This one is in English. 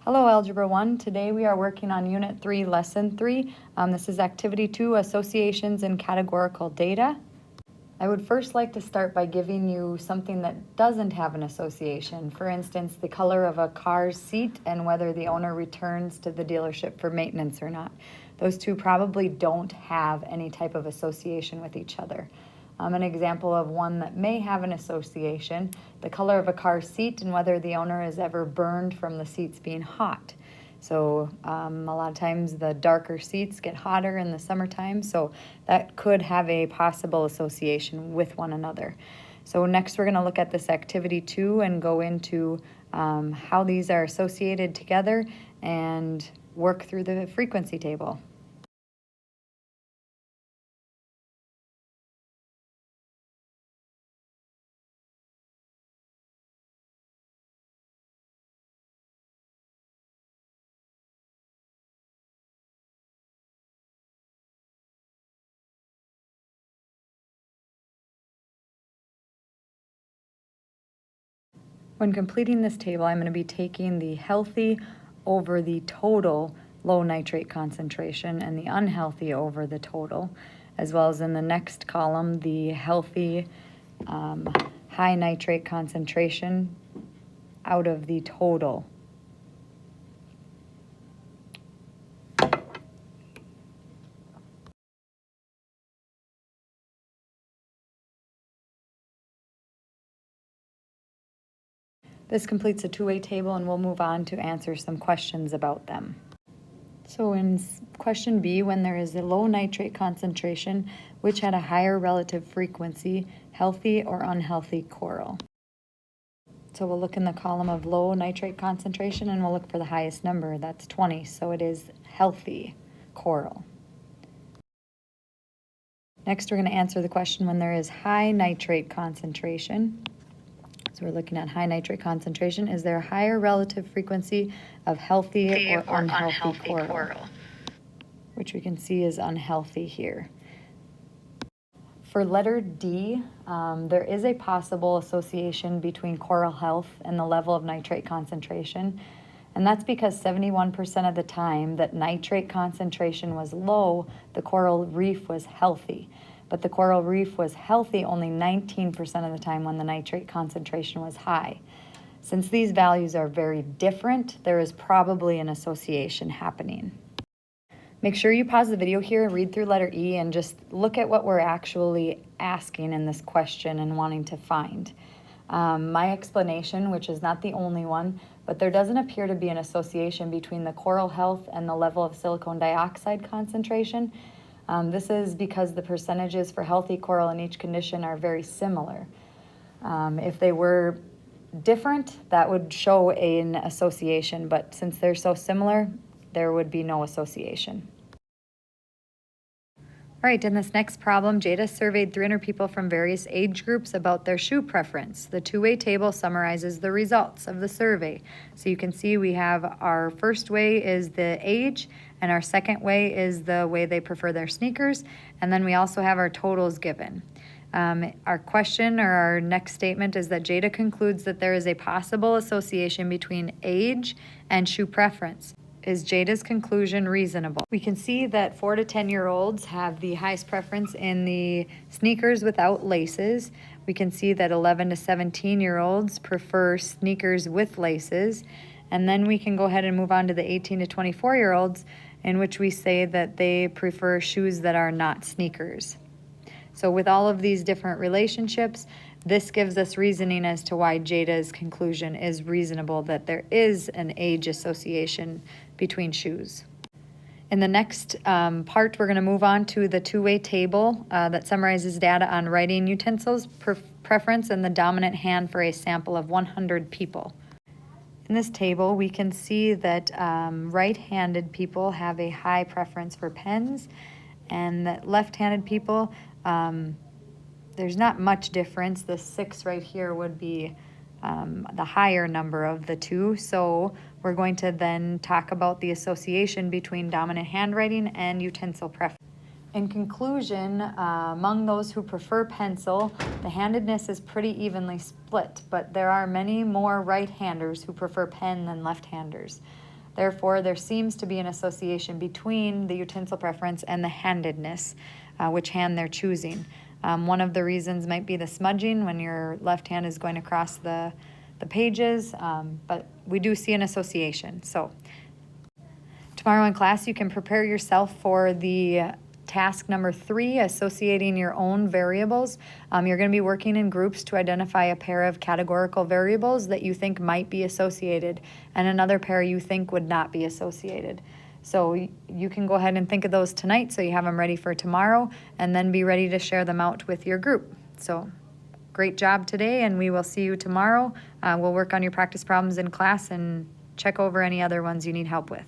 Hello, Algebra 1. Today we are working on Unit 3, Lesson 3. This is Activity 2, Associations and Categorical Data. I would first like to start by giving you something that doesn't have an association. For instance, the color of a car's seat and whether the owner returns to the dealership for maintenance or not. Those two probably don't have any type of association with each other. An example of one that may have an association, the color of a car's seat and whether the owner is ever burned from the seats being hot. So a lot of times the darker seats get hotter in the summertime, so that could have a possible association with one another. So next we're going to look at this activity 2 and go into how these are associated together and work through the frequency table. When completing this table, I'm going to be taking the healthy over the total low nitrate concentration and the unhealthy over the total, as well as in the next column, the healthy high nitrate concentration out of the total. This completes a two-way table, and we'll move on to answer some questions about them. So in question B, when there is a low nitrate concentration, which had a higher relative frequency, healthy or unhealthy coral? So we'll look in the column of low nitrate concentration, and we'll look for the highest number. That's 20, so it is healthy coral. Next, we're going to answer the question when there is high nitrate concentration. So we're looking at high nitrate concentration. Is there a higher relative frequency of healthy or unhealthy coral? Which we can see is unhealthy here. For letter D, there is a possible association between coral health and the level of nitrate concentration. And that's because 71% of the time that nitrate concentration was low, the coral reef was healthy. But the coral reef was healthy only 19% of the time when the nitrate concentration was high. Since these values are very different, there is probably an association happening. Make sure you pause the video here and read through letter E and just look at what we're actually asking in this question and wanting to find. My explanation, which is not the only one, but there doesn't appear to be an association between the coral health and the level of silicon dioxide concentration. This is because the percentages for healthy coral in each condition are very similar. If they were different, that would show an association, but since they're so similar, there would be no association. All right, in this next problem, Jada surveyed 300 people from various age groups about their shoe preference. The two-way table summarizes the results of the survey. So you can see we have our first way is the age, and our second way is the way they prefer their sneakers, and then we also have our totals given. Our question or our next statement is that Jada concludes that there is a possible association between age and shoe preference. Is Jada's conclusion reasonable? We can see that 4 to 10-year-olds have the highest preference in the sneakers without laces. We can see that 11 to 17-year-olds prefer sneakers with laces. And then we can go ahead and move on to the 18 to 24-year-olds, in which we say that they prefer shoes that are not sneakers. So with all of these different relationships, this gives us reasoning as to why Jada's conclusion is reasonable, that there is an age association between shoes. In the next part, we're going to move on to the two-way table that summarizes data on writing utensils, preference, and the dominant hand for a sample of 100 people. In this table, we can see that right-handed people have a high preference for pens, and that left-handed people, there's not much difference. The 6 right here would be the higher number of the two. So we're going to then talk about the association between dominant handwriting and utensil preference. In conclusion, among those who prefer pencil, the handedness is pretty evenly split, but there are many more right-handers who prefer pen than left-handers. Therefore, there seems to be an association between the utensil preference and the handedness, which hand they're choosing. One of the reasons might be the smudging when your left hand is going across the pages, but we do see an association. So tomorrow in class, you can prepare yourself for the task number 3, associating your own variables. You're going to be working in groups to identify a pair of categorical variables that you think might be associated and another pair you think would not be associated. So you can go ahead and think of those tonight so you have them ready for tomorrow, and then be ready to share them out with your group. So great job today, and we will see you tomorrow. We'll work on your practice problems in class and check over any other ones you need help with.